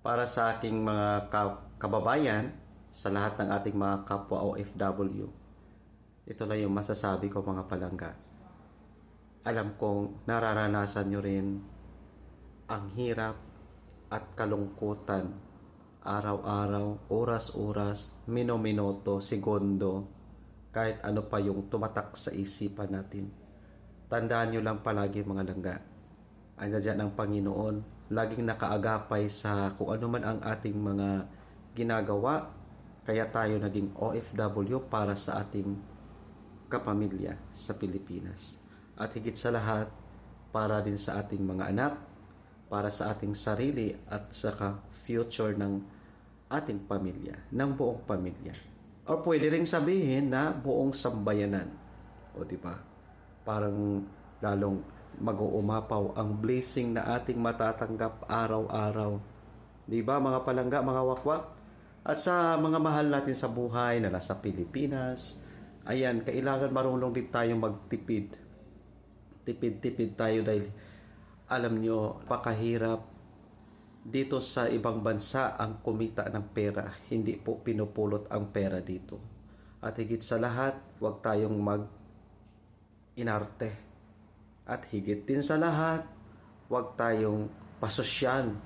Para sa aking mga kababayan, sa lahat ng ating mga kapwa OFW, ito lang yung masasabi ko mga palangga. Alam kong nararanasan nyo rin ang hirap at kalungkutan araw-araw, oras-oras, minuto, segundo, kahit ano pa yung tumatak sa isipan natin. Tandaan nyo lang palagi mga langga, andiyan ang Panginoon, laging nakaagapay sa kung ano man ang ating mga ginagawa, kaya tayo naging OFW para sa ating kapamilya sa Pilipinas. At higit sa lahat, para din sa ating mga anak, para sa ating sarili at saka future ng ating pamilya, ng buong pamilya. O pwede ring sabihin na buong sambayanan. O di ba? Parang lalong mag-uumapaw ang blessing na ating matatanggap araw-araw. Di ba mga palangga, mga wakwak? At sa mga mahal natin sa buhay na nasa Pilipinas, ayan, kailangan marunong din tayong magtipid. Tipid-tipid tayo dahil alam nyo, pakahirap dito sa ibang bansa ang kumita ng pera. Hindi po pinupulot ang pera dito. At higit sa lahat, huwag tayong mag-inarte. At higit din sa lahat, huwag tayong pasosyal.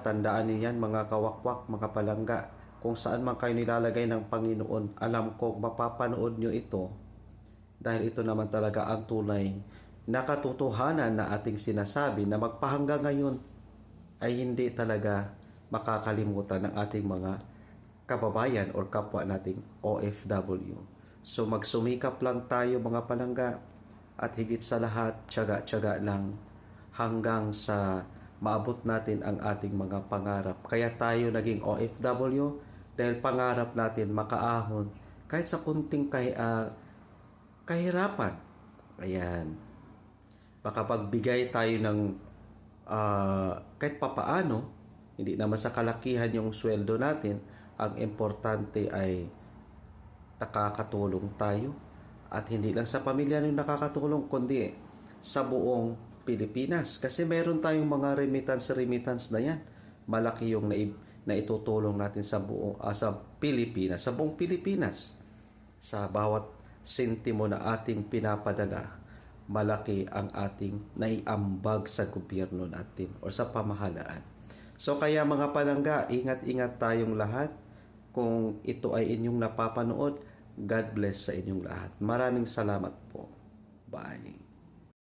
Tandaan niyo yan mga kawakwak, mga palangga. Kung saan man kayo nilalagay ng Panginoon, alam ko mapapanood nyo ito. Dahil ito naman talaga ang tunay na katotohanan na ating sinasabi na magpahanggang ngayon ay hindi talaga makakalimutan ng ating mga kababayan or kapwa nating OFW. So magsumikap lang tayo mga palangga at higit sa lahat, tiyaga-tiyaga lang hanggang sa maabot natin ang ating mga pangarap. Kaya tayo naging OFW dahil pangarap natin makaahon kahit sa kunting kahirapan. Ayan. Baka pagbigay tayo ng kahit papaano, hindi naman sa kalakihan yung sweldo natin, ang importante ay nakakatulong tayo. At hindi lang sa pamilya yung nakakatulong, kundi sa buong Pilipinas. Kasi meron tayong mga remittance na yan. Malaki yung naitutulong natin sa buong sa Pilipinas, sa buong Pilipinas. Sa bawat sentimo na ating pinapadala, malaki ang ating naiambag sa gobyerno natin o sa pamahalaan. So kaya mga palangga, ingat-ingat tayong lahat. Kung ito ay inyong napapanood, God bless sa inyong lahat. Maraming salamat po. Bye.